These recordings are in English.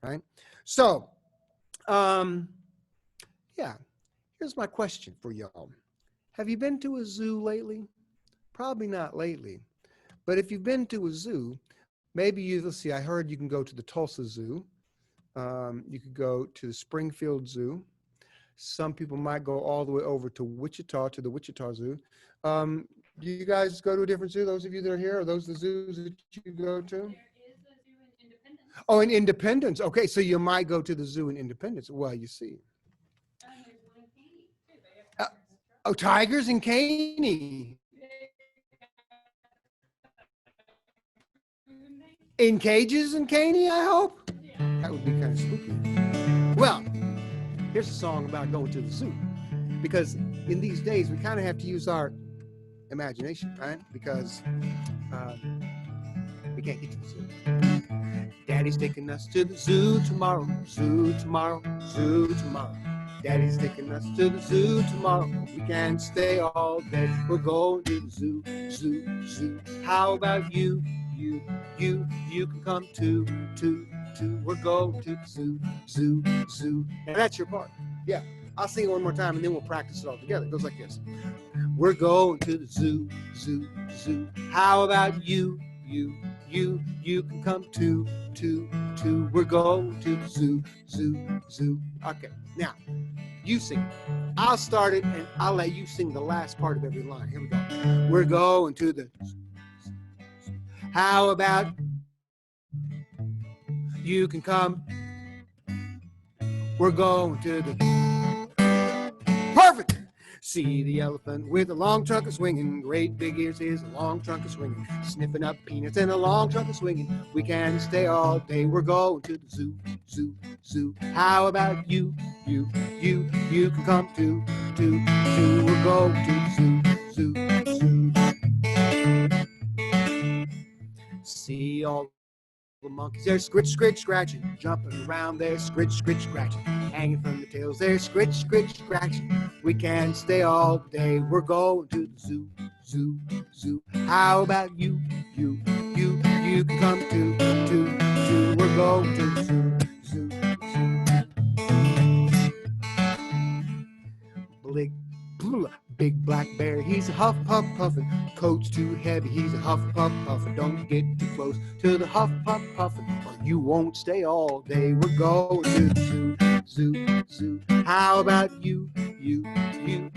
right? So, yeah, here's my question for y'all. Have you been to a zoo lately? Probably not lately. But if you've been to a zoo, maybe let's see, I heard you can go to the Tulsa Zoo. You could go to the Springfield Zoo. Some people might go all the way over to Wichita, to the Wichita Zoo. Do you guys go to a different zoo? Those of you that are here, are those the zoos that you go to? There is a zoo in Independence. Oh, in Independence. Okay, so you might go to the zoo in Independence. Well, you see. And there's one in Katy, too. They have Uh, tigers. oh, tigers in Caney. In cages in Caney, I hope? Yeah. That would be kind of spooky. Well, here's a song about going to the zoo. Because in these days, we kind of have to use our imagination, right? Because we can't get to the zoo. Daddy's taking us to the zoo tomorrow, zoo tomorrow, zoo tomorrow. Daddy's taking us to the zoo tomorrow. We can't stay all day. We're going to the zoo, zoo, zoo. How about you? You can come too. We're going to the zoo, zoo, zoo. Now that's your part. Yeah, I'll sing it one more time and then we'll practice it all together. It goes like this. We're going to the zoo, zoo, zoo. How about you? You can come too. We're going to the zoo, zoo, zoo. Okay, now you sing it. I'll start it and I'll let you sing the last part of every line. Here we go. We're going to the zoo. How about you can come? We're going to the perfect. See the elephant with a long trunk of swinging, great big ears, his long trunk of swinging, sniffing up peanuts in a long trunk of swinging. We can stay all day. We're going to the zoo, zoo, zoo. How about you can come too. We're going to the zoo, zoo. See all the monkeys there, scritch, scritch, scratching, jumping around there, scritch, scritch, scratching, hanging from the tails there, scritch, scritch, scratching. We can't stay all day. We're going to the zoo, zoo, zoo. How about you can come too. We're going to the zoo, zoo, zoo. Big black bear, he's a huff, puff, puffin'. Coat's too heavy, he's a huff, puff, puffin'. Don't get too close to the huff, puff, puffin', or you won't stay all day. We're going to the zoo, zoo, zoo. How about you can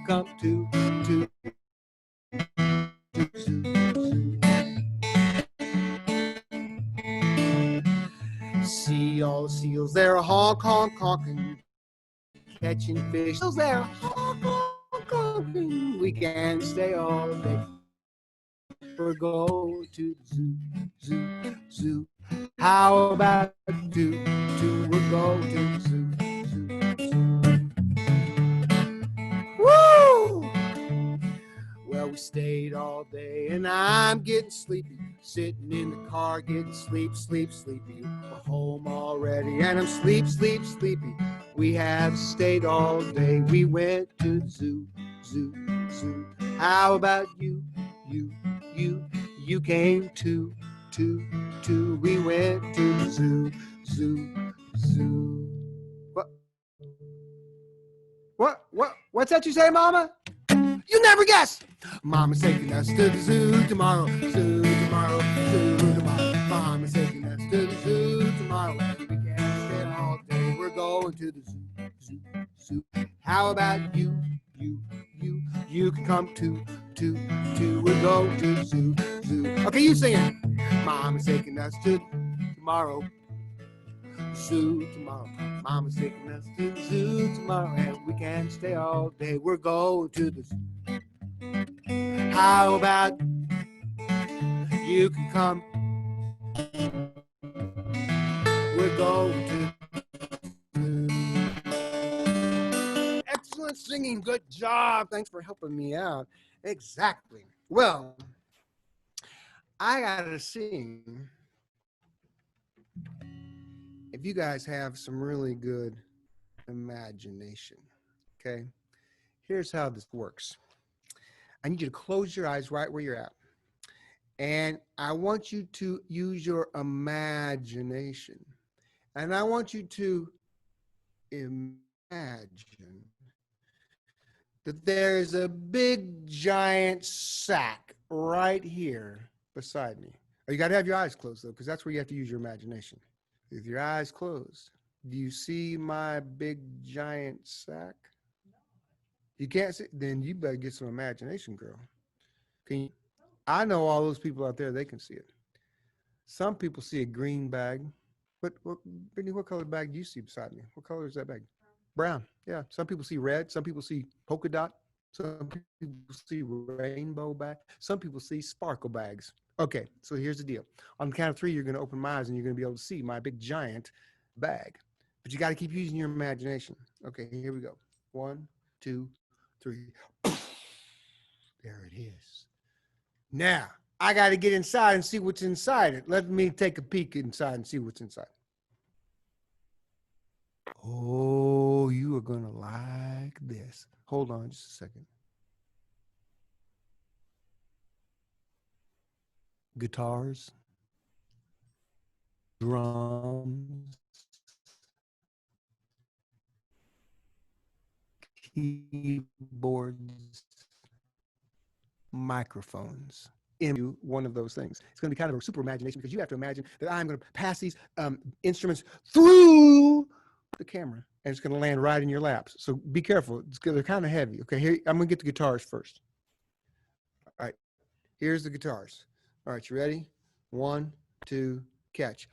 come too. Zoo, zoo. See all the seals, they're a honk, honk, honking, catching fish. Seals there, honk, honk, honking. We can stay all day. We're going to the zoo, zoo, zoo. How about two? We're going to the zoo, zoo. Woo! Well, we stayed all day and I'm getting sleepy. Sitting in the car getting sleepy. We're home already and I'm sleepy. We have stayed all day. We went to the zoo, zoo, zoo. How about you came too. We went to the zoo, zoo, zoo. What's that you say, Mama? You never guess. Mama's taking us to the zoo tomorrow, zoo tomorrow, zoo tomorrow. Mama's taking us to the zoo tomorrow. We can't stay all day. We're going to the zoo, zoo, zoo. How about you can come too. We're going to the zoo, zoo. Okay, you sing it. Mama's taking us to tomorrow, zoo tomorrow. Mama's taking us to the zoo tomorrow, and we can't stay all day. We're going to the zoo. How about you can come? We're going to the zoo. Excellent singing. Good job. Thanks for helping me out. Exactly. Well, I gotta sing. If you guys have some really good imagination, okay? Here's how this works. I need you to close your eyes right where you're at. And I want you to use your imagination. And I want you to imagine that there's a big giant sack right here beside me. Oh, you got to have your eyes closed though, because that's where you have to use your imagination. With your eyes closed, do you see my big giant sack? You can't see, then you better get some imagination, girl. Can you? I know all those people out there, they can see it. Some people see a green bag. Brittany, what color bag do you see beside me? What color is that bag? Brown. Yeah. Some people see red. Some people see polka dot. Some people see rainbow bag. Some people see sparkle bags. Okay, so here's the deal. On the count of 3, you're going to open my eyes and you're going to be able to see my big giant bag. But you got to keep using your imagination. Okay, here we go. 1, 2, 3. There it is. Now, I got to get inside and see what's inside it. Let me take a peek inside and see what's inside. Oh, you are going to like this. Hold on just a second. Guitars, drums, keyboards, microphones. In one of those things. It's going to be kind of a super imagination because you have to imagine that I'm going to pass these instruments through the camera and it's going to land right in your laps. So be careful. They're kind of heavy. Okay, here I'm going to get the guitars first. All right, here's the guitars. All right, you ready? 1, 2, catch.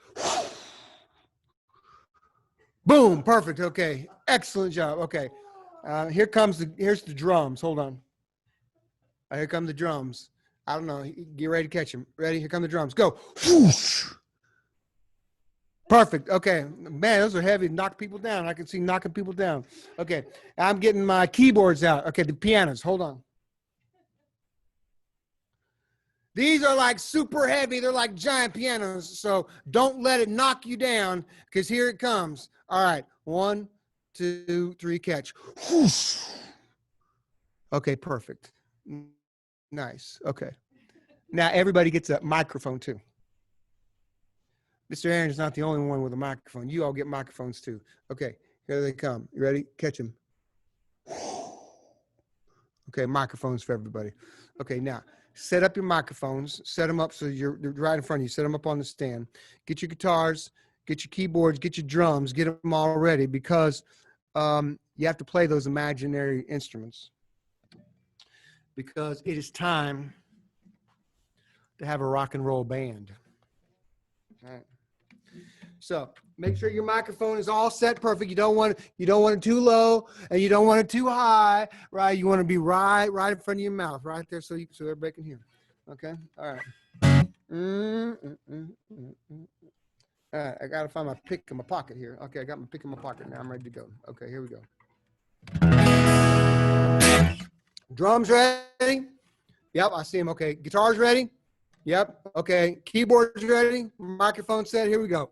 Boom, perfect. Okay, excellent job. Okay, here's the drums. Hold on. Here come the drums. I don't know. Get ready to catch them. Ready? Here come the drums. Go. Perfect. Okay. Man, those are heavy. Knock people down. I can see knocking people down. Okay. I'm getting my keyboards out. Okay. The pianos. Hold on. These are like super heavy. They're like giant pianos. So don't let it knock you down because here it comes. All right. 1, 2, 3, catch. Okay. Perfect. Nice. Okay. Now everybody gets a microphone too. Mr. Aaron's not the only one with a microphone. You all get microphones too. Okay, here they come. You ready? Catch them. Okay, microphones for everybody. Okay, now set up your microphones. Set them up so you're right in front of you. Set them up on the stand. Get your guitars, get your keyboards, get your drums, get them all ready because you have to play those imaginary instruments. Because it is time to have a rock and roll band. All right. So make sure your microphone is all set perfect. You don't want it too low and you don't want it too high, right? You want to be right in front of your mouth, right there, so everybody can hear. Okay. All right. All right. I gotta find my pick in my pocket here. Okay, I got my pick in my pocket now. I'm ready to go. Okay, here we go. Drums ready? Yep, I see them. Okay, guitars ready? Yep. Okay, keyboards ready? Microphone set. Here we go.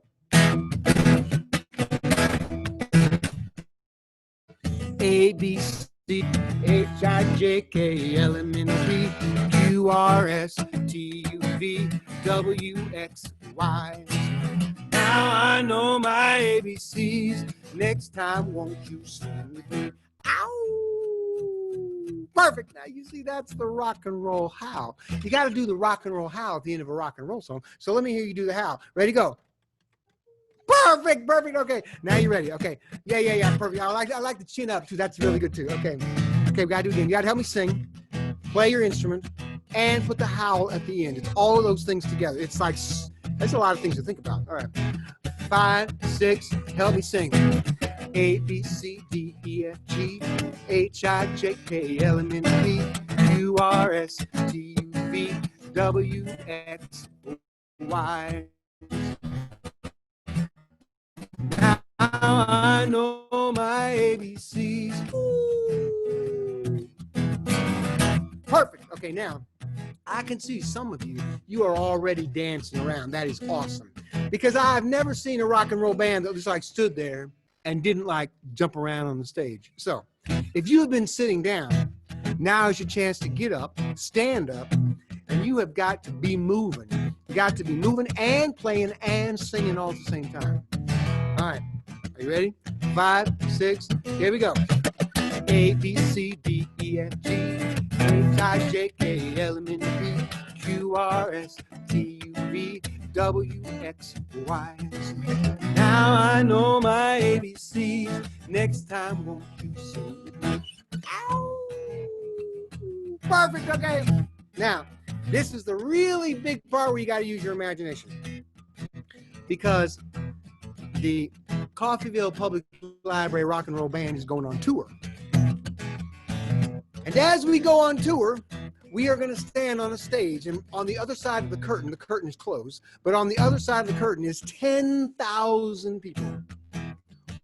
A, B, C, H, I, J, K, L, M, N, O, P, Q, R, S, T, U, V, W, X, Y. Now I know my ABCs. Next time, won't you sing with me? Ow! Perfect. Now you see that's the rock and roll how. You got to do the rock and roll how at the end of a rock and roll song. So let me hear you do the how. Ready, go. Perfect. Okay. Now you're ready. Okay. Yeah. Perfect. I like the chin up too. That's really good too. Okay. We gotta do it again. You gotta help me sing, play your instrument, and put the howl at the end. It's all of those things together. It's like that's a lot of things to think about. All right. 5, 6. Help me sing. A, B, C, D, E, F, G, H, I, J, K, L, M, N, P, Q, R, S, T, U, V, W, X, Y. Now I know my ABCs. Ooh. Perfect. Okay, now I can see some of you are already dancing around. That is awesome. Because I've never seen a rock and roll band that just like stood there and didn't like jump around on the stage. So if you have been sitting down, now is your chance to get up, stand up, and you have got to be moving. You got to be moving and playing and singing all at the same time. All right. Are you ready? 5, 6, here we go. A, B, C, D, E, F, G, H, I, J, K, L, M, N, P, Q, R, S, T, U, V, W, X, Y, Z. Now I know my ABCs. Next time, won't you sing with me? Ow! Perfect, okay. Now, this is the really big part where you got to use your imagination. Because the Coffeyville Public Library Rock and Roll Band is going on tour. And as we go on tour, we are going to stand on a stage, and on the other side of the curtain is closed, but on the other side of the curtain is 10,000 people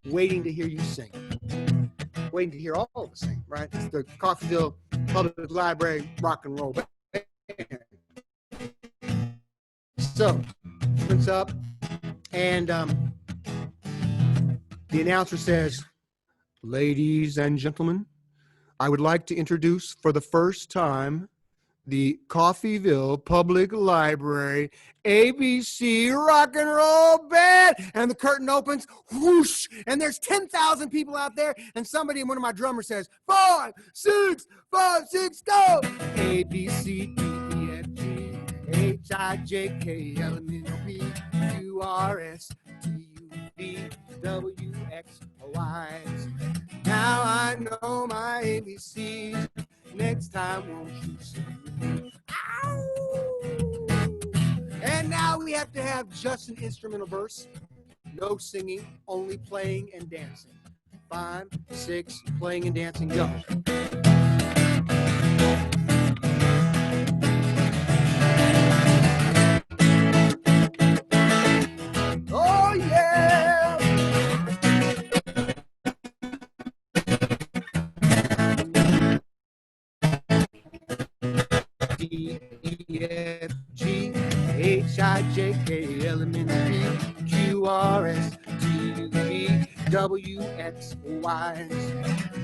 waiting to hear you sing. Waiting to hear all of us sing, right? It's the Coffeyville Public Library Rock and Roll Band. So, it's up, and the announcer says, "Ladies and gentlemen, I would like to introduce for the first time the Coffeyville Public Library ABC Rock and Roll Band." And the curtain opens, whoosh, and there's 10,000 people out there, and somebody, one of my drummers says, 5, 6, 5, 6, go! A, B, C, D, E, F, G, H, I, J, K, L, M, N, O, P, Q, R, S, T, U, V, W, X, Y, Z. Now I know my ABCs. Next time, won't you sing with me? Ow! And now we have to have just an instrumental verse. No singing, only playing and dancing. 5, 6, playing and dancing, go. Oh, yeah! D, E, F, G, H, I, J, K, L, M, N, P, Q, R, S, T, U, V, W, X, Y, Z.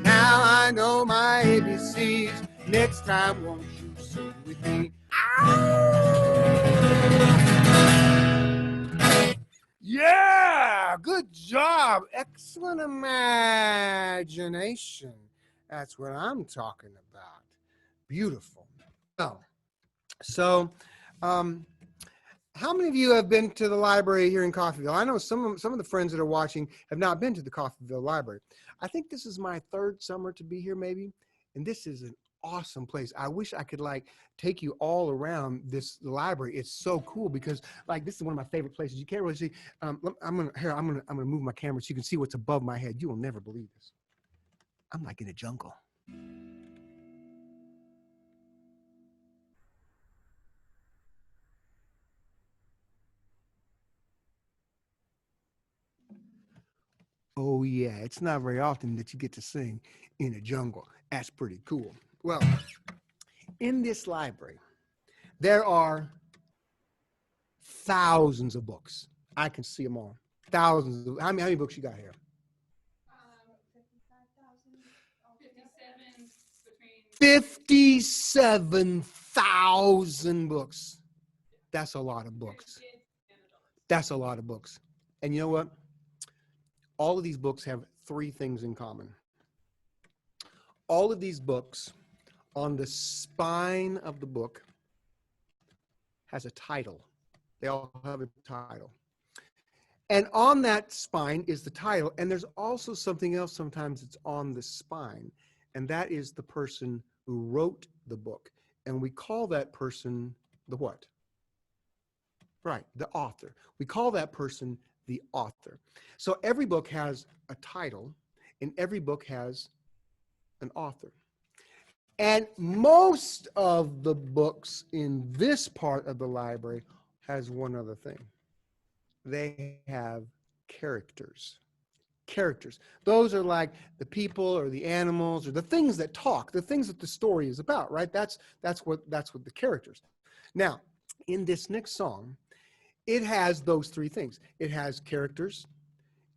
Now I know my ABCs. Next time, won't you sing with me? Yeah, good job. Excellent imagination. That's what I'm talking about. Beautiful. Oh, so, how many of you have been to the library here in Coffeyville? I know some of the friends that are watching have not been to the Coffeyville Library. I think this is my 3rd summer to be here, maybe, and this is an awesome place. I wish I could like take you all around this library. It's so cool because like this is one of my favorite places. You can't really see. I'm gonna move my camera so you can see what's above my head. You will never believe this. I'm like in a jungle. Oh yeah, it's not very often that you get to sing in a jungle. That's pretty cool. Well, in this library, there are thousands of books. I can see them all. Thousands of, how many books you got here? 57,000 books. That's a lot of books. That's a lot of books. And you know what? All of these books have 3 things in common. All of these books, on the spine of the book, has a title. They all have a title. And on that spine is the title. And there's also something else sometimes that's on the spine. And that is the person who wrote the book. And we call that person the what? Right, the author. We call that person the author. So every book has a title, and every book has an author. And most of the books in this part of the library has one other thing. They have characters. Characters. Those are like the people or the animals or the things that talk, the things that the story is about, right? That's what the characters. Now, in this next song, it has those 3 things. It has characters,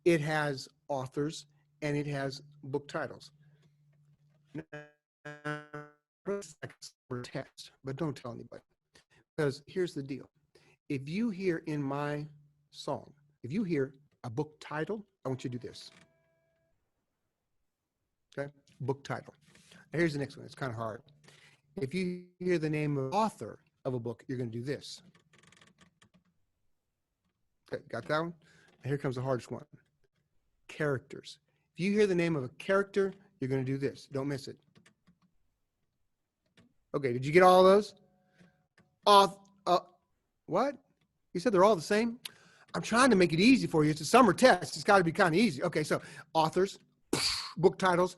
it has authors, and it has book titles. Now, it's like a test, but don't tell anybody. Because here's the deal. If you hear in my song, if you hear a book title I want you to do this. Okay? Book title. Now here's the next one. It's kind of hard. If you hear the name of author of a book, you're going to do this. Okay, got that one? Now here comes the hardest one. Characters. If you hear the name of a character, you're going to do this. Don't miss it. Okay, did you get all of those? What? You said they're all the same? I'm trying to make it easy for you. It's a summer test. It's got to be kind of easy. Okay, so authors, book titles,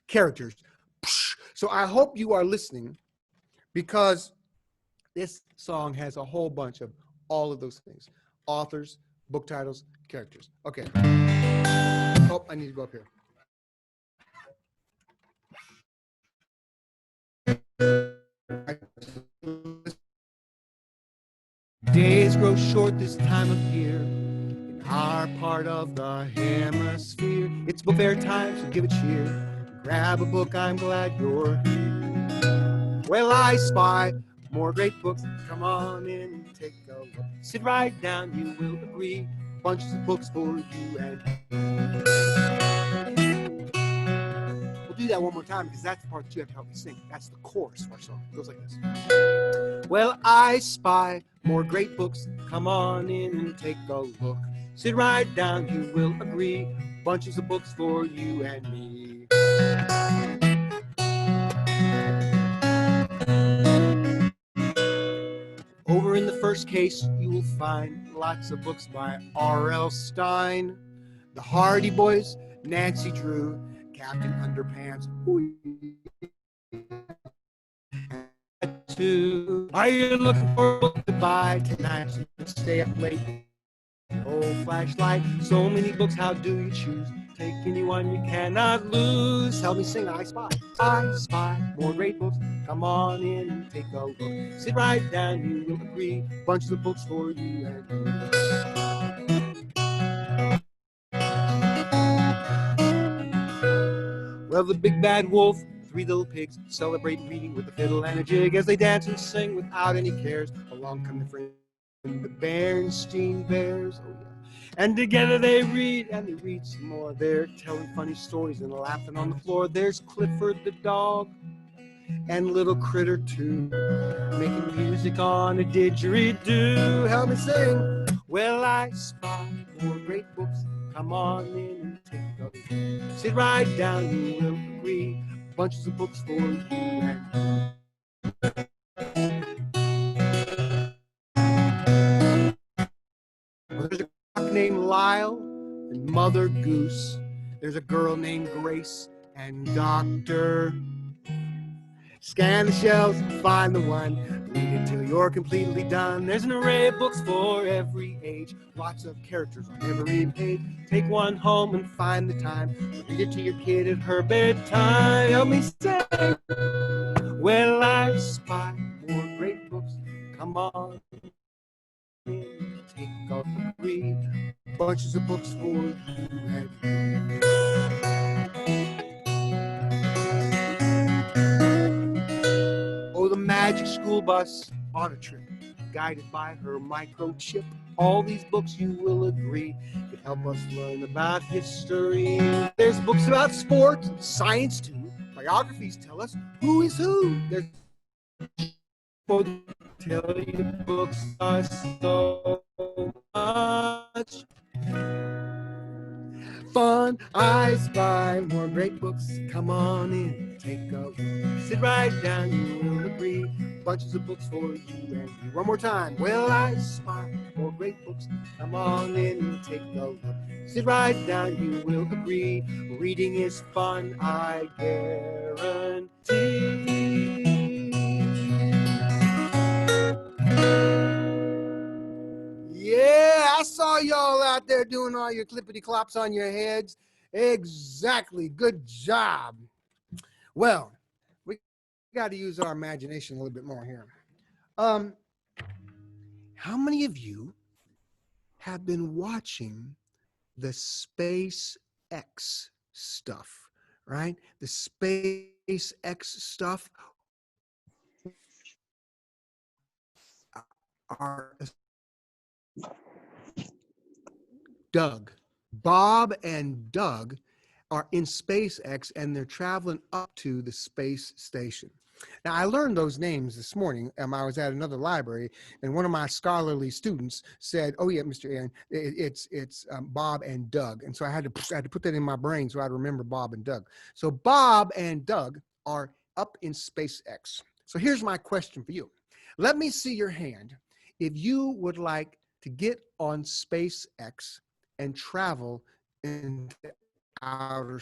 characters. So I hope you are listening because this song has a whole bunch of all of those things. Authors, book titles, characters. Okay. Oh, I need to go up here. Days grow short this time of year in our part of the hemisphere. It's book fair time, so give it cheer. Grab a book, I'm glad you're here. Well, I spy more great books. Come on in and take a look. Sit right down, you will agree. Bunches of books for you and we'll do that one more time because that's the part that you have to help me sing. That's the chorus of our song. It goes like this. Well, I spy more great books. Come on in and take a look. Sit right down, you will agree. Bunches of books for you and me. Over in the first case, you will find lots of books by R.L. Stine, The Hardy Boys, Nancy Drew, Captain Underpants. Are you looking for a book to buy tonight? So you can stay up late. Oh, flashlight, so many books, how do you choose? Take anyone you cannot lose. Help me sing, I spy more great books. Come on in and take a look. Sit right down, you will agree. Bunches of books for you and me. Well, the big bad wolf, three little pigs celebrate reading with a fiddle and a jig as they dance and sing without any cares. Along come the friends, the Bernstein Bears. Oh, yeah. And together they read and they read some more. They're telling funny stories and laughing on the floor. There's Clifford the dog and little Critter too, making music on a didgeridoo. Help me sing. Well, I spy more great books. Come on in and take a look. Sit right down, you will agree. Bunches of books for you and well, there's a cock named Lyle and Mother Goose. There's a girl named Grace and Dr. Scan the shelves, find the one. Read it till you're completely done. There's an array of books for every age. Lots of characters on every page. Take one home and find the time. Read it to your kid at her bedtime. Help me say, well, I spy more great books. Come on in, take a read. Bunches of books for you and me. Oh, the magic school bus on a trip, guided by her microchip. All these books, you will agree, could help us learn about history. There's books about sports, science too. Biographies tell us who is who. There's tell you books are so much fun. I spy more great books. Come on in, take a look. Sit right down, you will agree. Bunches of books for you and me. One more time. Well, I spy more great books. Come on in and take a look. Sit right down, you will agree. Reading is fun, I guarantee. Yeah, I saw y'all out there doing all your clippity clops on your heads. Exactly. Good job. Well, we got to use our imagination a little bit more here. Um, how many of you have been watching the SpaceX stuff, right? The SpaceX stuff are Doug. Bob and Doug are in SpaceX and they're traveling up to the space station. Now, I learned those names this morning. I was at another library, and one of my scholarly students said, "Oh yeah, Mr. Aaron, it's Bob and Doug." And so I had to put that in my brain so I'd remember Bob and Doug. So Bob and Doug are up in SpaceX. So here's my question for you. Let me see your hand if you would like to get on SpaceX and travel into outer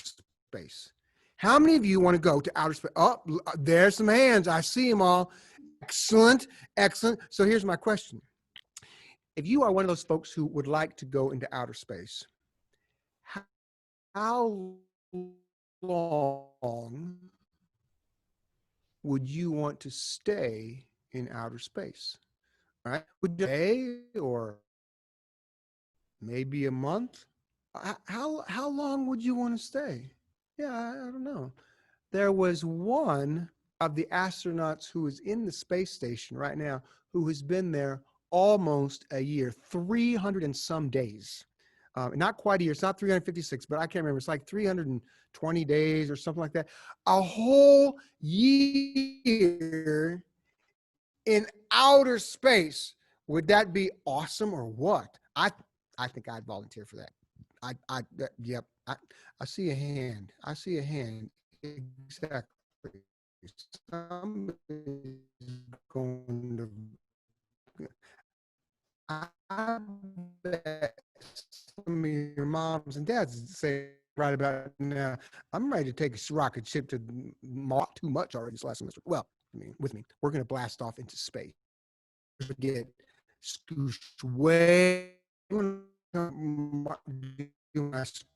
space. How many of you want to go to outer space? Oh, there's some hands. I see them all. Excellent, excellent. So here's my question. If you are one of those folks who would like to go into outer space, how long would you want to stay in outer space? All right. Would you stay or maybe a month? How long would you want to stay? Yeah, I don't know. There was one of the astronauts who is in the space station right now who has been there almost a year, 300 and some days. Not quite a year. It's not 356, but I can't remember. It's like 320 days or something like that. A whole year in outer space. Would that be awesome or what? I think I'd volunteer for that. Yep. I see a hand. I see a hand. Exactly. Somebody's going to. I bet some of your moms and dads say right about now, I'm ready to take a rocket ship to Mars. Too much already this last semester. Well, I mean, with me, we're going to blast off into space. Get scooshed way.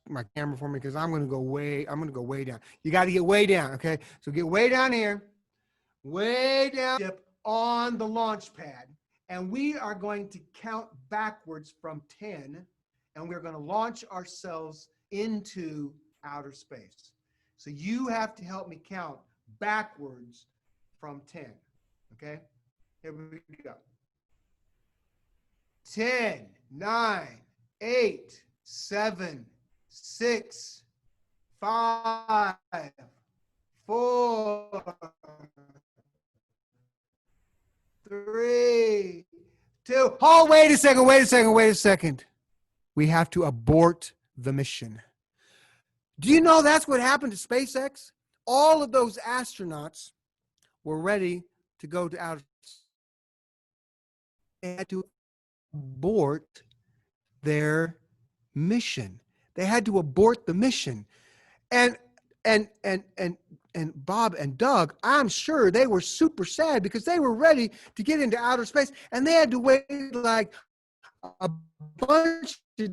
My camera for me because I'm going to go way down. You got to get way down. Okay. So get way down here, way down on the launch pad. And we are going to count backwards from 10 and we're going to launch ourselves into outer space. So you have to help me count backwards from 10. Okay. Here we go. 10, 9, 8, 7, 6, 5, 4, 3, 2. Oh, wait a second. We have to abort the mission. Do you know that's what happened to SpaceX? All of those astronauts were ready to go to outer space. They had to abort their mission. They had to abort the mission. And Bob and Doug, I'm sure they were super sad because they were ready to get into outer space and they had to wait like a bunch of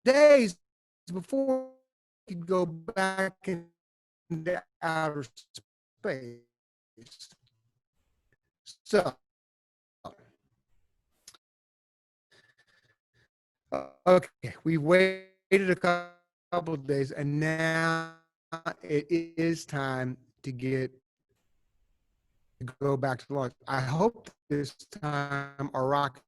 days before they could go back into outer space. So, okay, we waited a couple of days and now it is time to go back to launch. I hope this time our rocket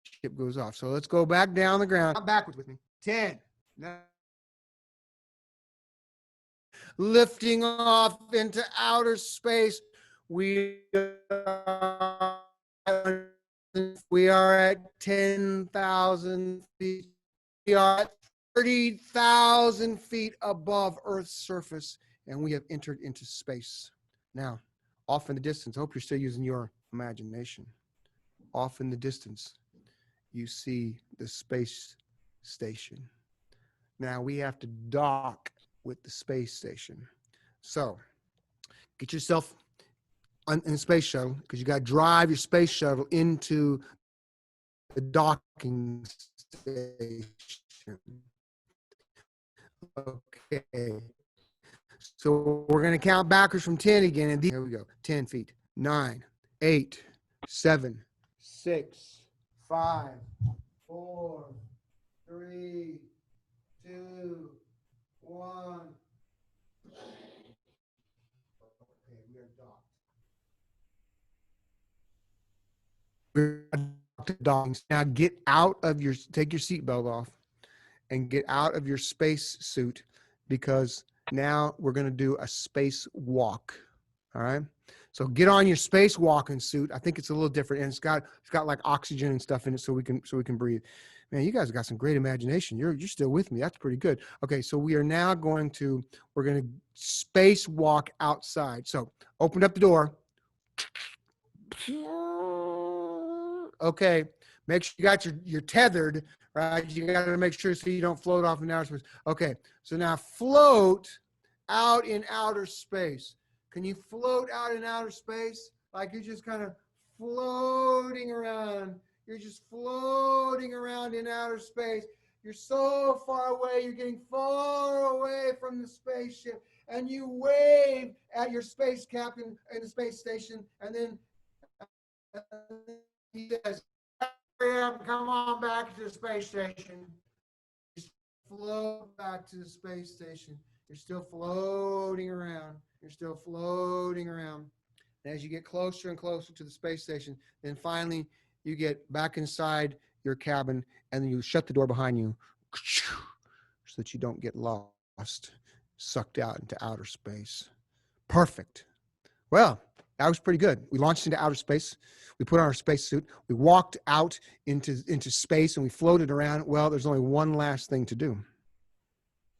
ship goes off. So let's go back down the ground. Not backwards with me. 10. 9, lifting off into outer space. We are at 10,000 feet. We are at 30,000 feet above Earth's surface, and we have entered into space. Now, off in the distance, I hope you're still using your imagination. Off in the distance, you see the space station. Now we have to dock with the space station. So get yourself in the space shuttle because you got to drive your space shuttle into the docking station. Okay. So we're going to count backwards from 10 again. And here we go. 10 feet. 9, 8, 7, 6, 5, 4, 3, 2, 1. Okay, we are docked. We're docked. Now get out of take your seatbelt off and get out of your space suit, because now we're going to do a spacewalk. All right. So get on your spacewalking suit. I think it's a little different, and it's got like oxygen and stuff in it, so we can breathe. Man, you guys got some great imagination. You're still with me. That's pretty good. Okay, so we are now we're going to spacewalk outside. So open up the door. Okay, make sure you got you're tethered, right? You got to make sure so you don't float off in outer space. Okay, so now float out in outer space. Can you float out in outer space? Like you're just kind of floating around. You're just floating around in outer space. You're so far away. You're getting far away from the spaceship. And you wave at your space captain in the space station. And then he says, hurry up, come on back to the space station. Just float back to the space station. You're still floating around. You're still floating around. And as you get closer and closer to the space station, then finally you get back inside your cabin, and then you shut the door behind you so that you don't get lost, sucked out into outer space. Perfect. Well, that was pretty good. We launched into outer space. We put on our spacesuit. We walked out into space, and we floated around. Well, there's only one last thing to do.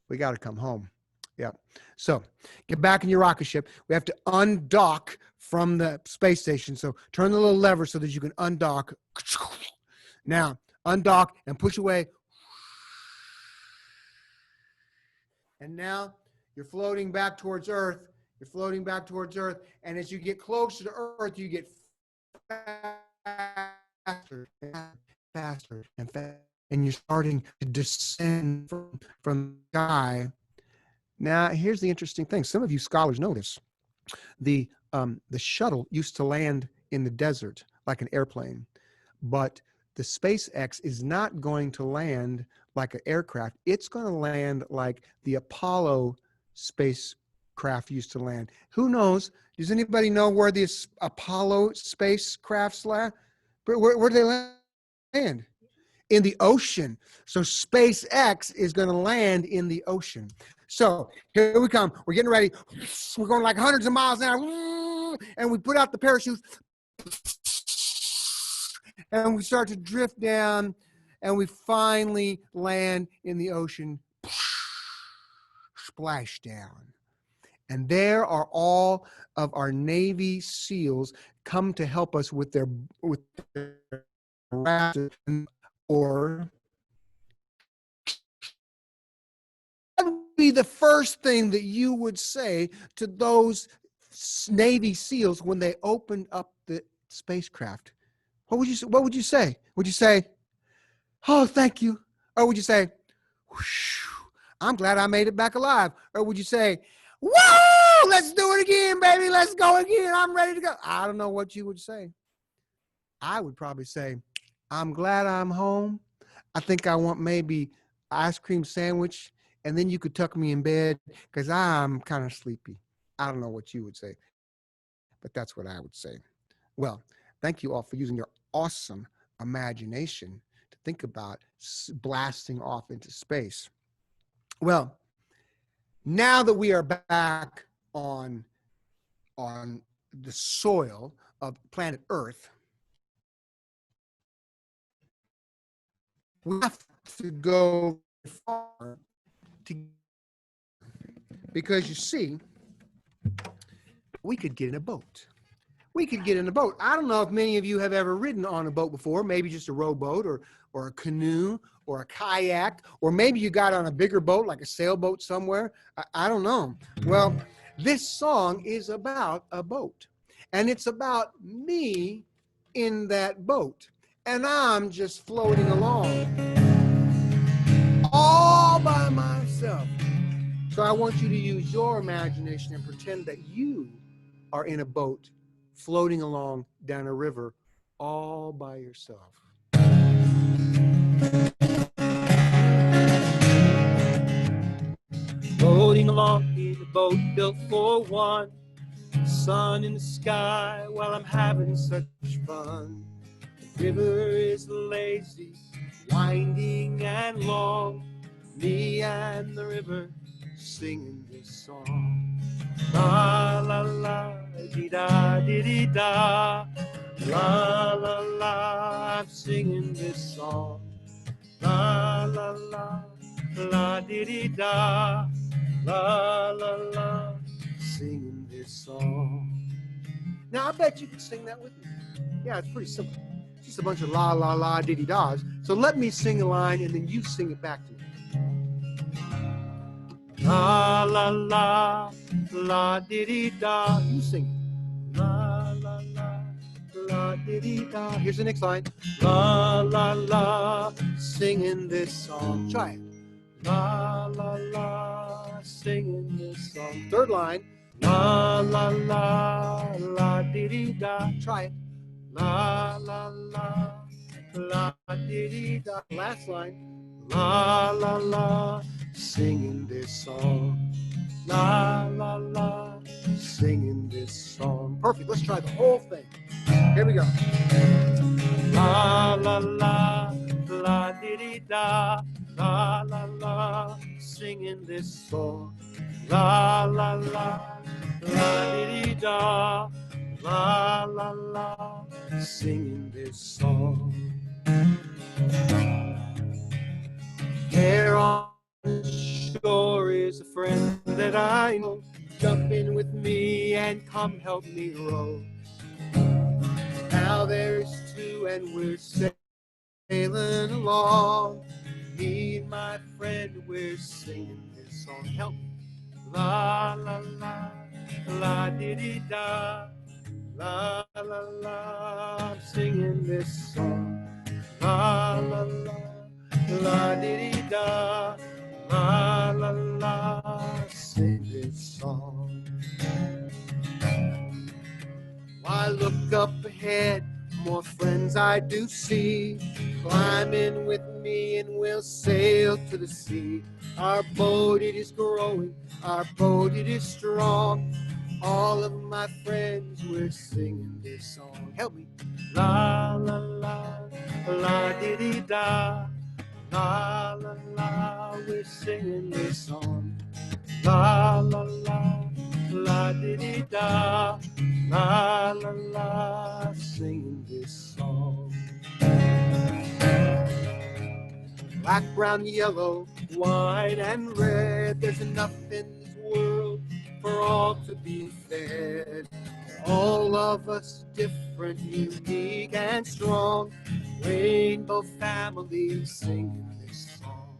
We got to come home. Yeah. So get back in your rocket ship. We have to undock from the space station. So turn the little lever so that you can undock. Now, undock and push away. And now you're floating back towards Earth. You're floating back towards Earth. And as you get closer to Earth, you get faster and faster and faster. And you're starting to descend from the sky. Now, here's the interesting thing. Some of you scholars know this. The shuttle used to land in the desert like an airplane, but the SpaceX is not going to land like an aircraft. It's going to land like the Apollo spacecraft used to land. Who knows? Does anybody know where the Apollo spacecrafts land? Where do they land? In the ocean. So SpaceX is going to land in the ocean. So here we come. We're getting ready. We're going like hundreds of miles an hour. And we put out the parachutes. And we start to drift down. And we finally land in the ocean. Splash down. And there are all of our Navy SEALs come to help us with their or what would be the first thing that you would say to those Navy SEALs when they opened up the spacecraft? What would you say? Would you say, "Oh, thank you," or would you say, "I'm glad I made it back alive," or would you say, "Whoa, let's do it again, baby, let's go again, I'm ready to go"? I don't know what you would say. I would probably say, "I'm glad I'm home. I think I want maybe ice cream sandwich, and then you could tuck me in bed because I'm kind of sleepy." I don't know what you would say, but that's what I would say. Well, thank you all for using your awesome imagination to think about blasting off into space. Well, now that we are back on the soil of planet Earth, we have to go far because you see, we could get in a boat. We could get in a boat. I don't know if many of you have ever ridden on a boat before, maybe just a rowboat or a canoe or a kayak, or maybe you got on a bigger boat like a sailboat somewhere. I don't know. Well, this song is about a boat, and it's about me in that boat, and I'm just floating along all by myself. So I want you to use your imagination and pretend that you are in a boat floating along down a river all by yourself. Floating along in a boat built for one, sun in the sky while I'm having such fun. The river is lazy, winding and long. me and the river singing this song. La la la, dee da dee dee da. La la la, I'm singing this song. La la la, la dee dee da. La la la, singing this song. Now I bet you could sing that with me. Yeah, it's pretty simple. Just a bunch of la la la dee dee da's. So let me sing a line and then you sing it back to me. La la la, la dee dee da. You sing it. La la la, la dee dee da. Here's the next line. La la la, singing this song. Try it. La la la, singing this song. Third line. La la la, la dee dee da. Try it. La la la, la dee dee da. Last line. La la la, singing this song. La la la, singing this song. Perfect. Let's try the whole thing. Here we go. La la la, la dee dee da. La la la, singing this song. La la la, la dee dee da. La la la, singing this song. Here on the shore is a friend that I know. Jump in with me and come help me row. Now there's two and we're sailing along. Me and my friend, we're singing this song. Help me. La la la, la dee dee da. La la la, I'm singing this song. La la la, la dee dee da. La la la, sing this song. I look up ahead, more friends I do see. Climb in with me and we'll sail to the sea. Our boat, it is growing, our boat, it is strong. All of my friends, we're singing this song. Help me. La la la, la dee dee da. La la la, we're singing this song. La la la, la dee dee da. La la la, singing this song. Black, brown, yellow, white, and red. There's enough in this world for all to be fed. All of us different, unique, and strong. Rainbow family singing this song.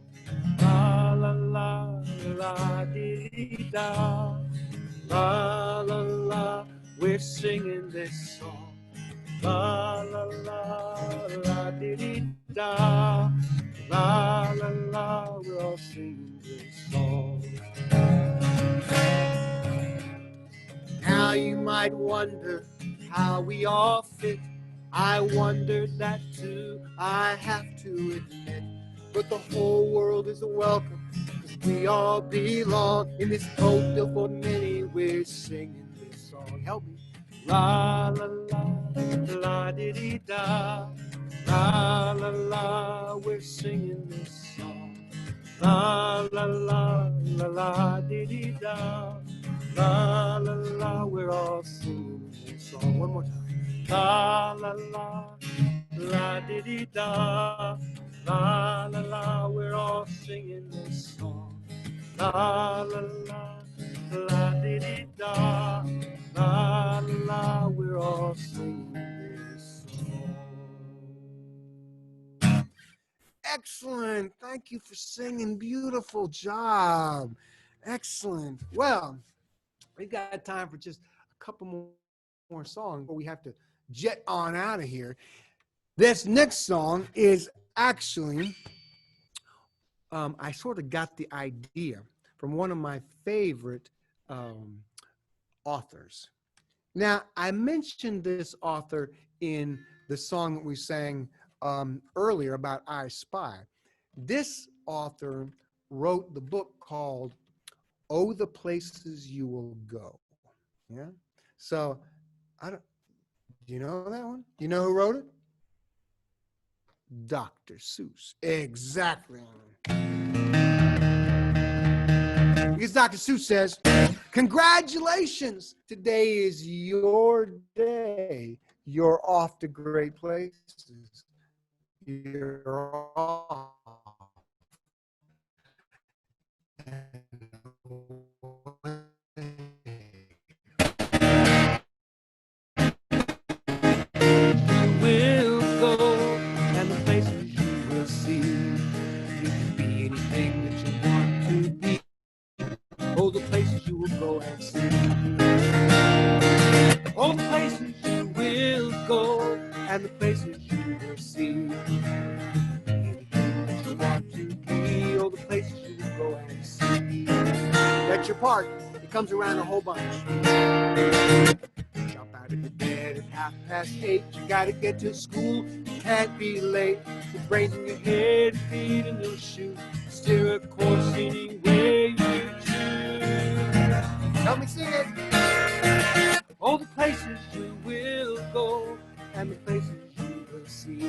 La la la, la dee dee da. La la la, we're singing this song. La la la, la dee dee da. La la la, we're all singing this song. Now you might wonder how we all fit. I wondered that too, I have to admit. But the whole world is welcome, 'cause we all belong. In this boat built for many, we're singing this song. Help me. La la la, la dee dee da. La la la, we're singing this song. La la la, la la dee dee da. La la la, we're all singing this song. One more time. La la la, la dee dee da. La la la, we're all singing this song. La la la, la dee dee da. La la la, we're all singing this song. Excellent. Thank you for singing. Beautiful job. Excellent. Well, we've got time for just a couple more songs before we have to jet on out of here. This next song is actually, I sort of got the idea from one of my favorite authors. Now, I mentioned this author in the song that we sang earlier about I Spy. This author wrote the book called Oh, the Places You Will Go. Yeah. So, do you know that one? Do you know who wrote it? Dr. Seuss. Exactly. because Dr. Seuss says, congratulations, today is your day. You're off to great places. You're off. You will go, and the places you will see. You can be anything that you want to be. Oh, the places you will go and see. Oh, the places you will go, and the places you will see. Anything that you want to be. Oh, the places you will go and see. That's your part. It comes around a whole bunch. Jump out of your bed at 8:30. You gotta get to school. You can't be late. With brains in your head, feet in your shoes. Steer a course any way you choose. Help me sing it. All the places you will go and the places you will see.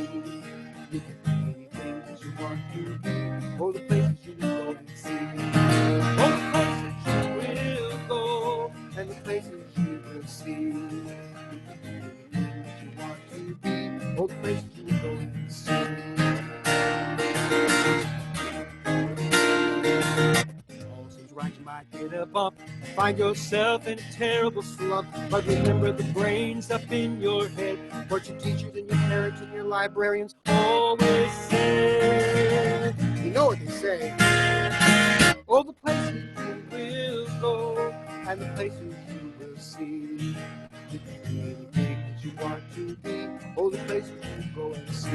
You can be anything that you want to be. All the places you will go and see. All the places you will go and the places you will see. You can be anything that you want to be. All the places you will go and see. All seems right, you might get a bump. Find yourself in a terrible slump. But remember the brains up in your head. What your teachers and your parents and your librarians always say. You know what they say. All the places you will go and the places you will see. You can be anything that you want to be. All the places you go and see.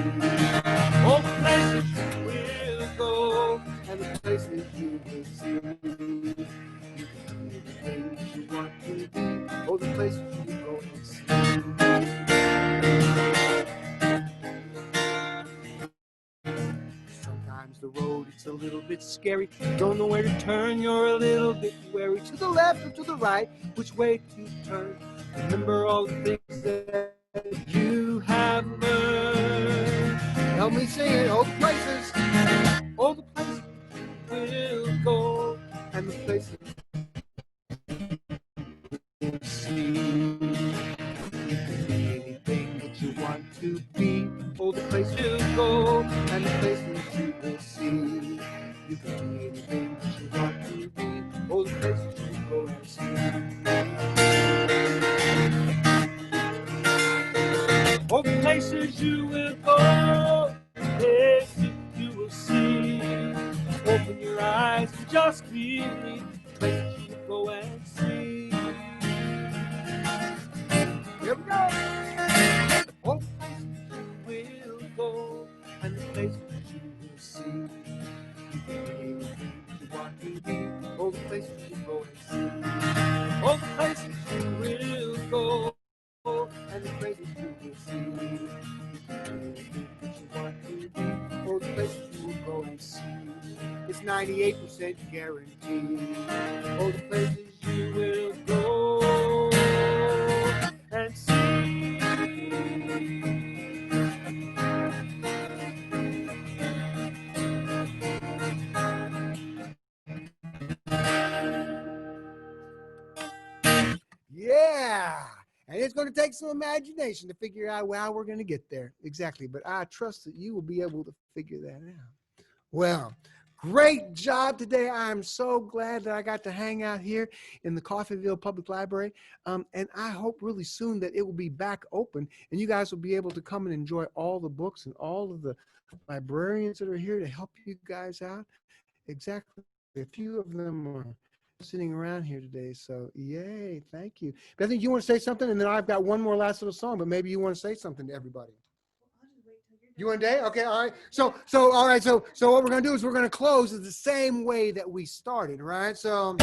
All the places you will go and the places you will see. You can be anything that you want to be. All the places you go and see. Sometimes the road, it's a little bit scary. Don't know where to turn, you're a little bit wary. To the left or to the right, which way to turn? Remember all the things that you have learned. Help me sing it. All the places you will go, and the places you will see. You can be anything that you want to be. All the places you go, and the places you will see. You can be anything that you want to be. All the places you go and see. All the places you will go, places you will see. Open your eyes and just believe. Places you will go and see. Here we go. All the places you will go, and the places you will see. You can be anything that you want to be. All the places you go and see. All the places you will go, and the places you will see. You can be anything that you want to be. All the places you will go and see. It's 98% guaranteed. All the places you will go and see. Yeah, and it's going to take some imagination to figure out how we're going to get there. Exactly, but I trust that you will be able to figure that out. Well, great job today. I'm so glad that I got to hang out here in the Coffeyville Public Library. And I hope really soon that it will be back open and you guys will be able to come and enjoy all the books and all of the librarians that are here to help you guys out. Exactly. A few of them are sitting around here today. So yay, thank you. Bethany, you want to say something? And then I've got one more last little song, but maybe you want to say something to everybody. You want to day? Okay, all right. So all right. So what we're gonna do is we're gonna close the same way that we started, right? So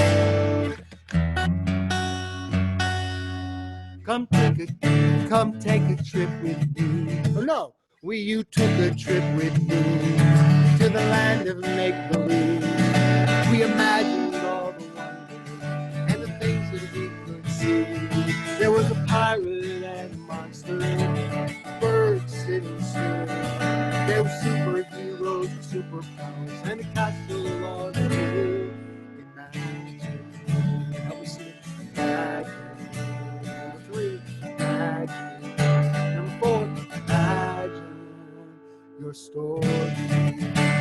come take a trip with me. Oh no, you took a trip with me to the land of make believe. We imagined all the wonders and the things that we could see. There was a pirate and a monster, birds sitting still. There were superheroes with superpowers and a castle on the hill. Imagine story.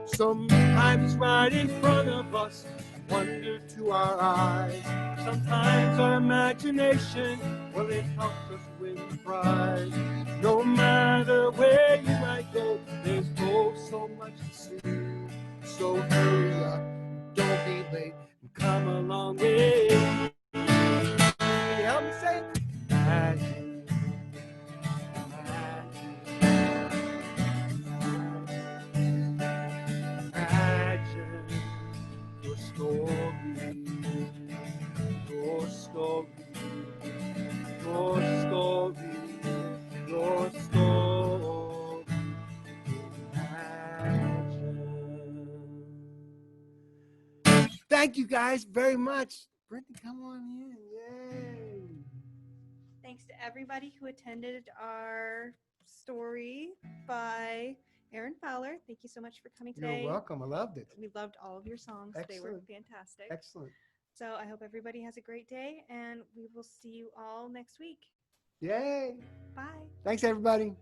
Sometimes it's right in front of us, wonder to our eyes. Sometimes our imagination, well, it helps us win the prize. No matter where you might go, there's oh so much to see. So hurry up, don't be late, and come along with me. Help me say it. Magic, imagine your story, your story, your story, your story. Imagine. Thank you guys very much. Brittany, come on in. Yay. Thanks to everybody who attended our story by Aaron Fowler. Thank you so much for coming today. You're welcome. I loved it. We loved all of your songs. They were Excellent. fantastic. Excellent. So I hope everybody has a great day, and we will see you all next week. Yay. Bye. Thanks, everybody.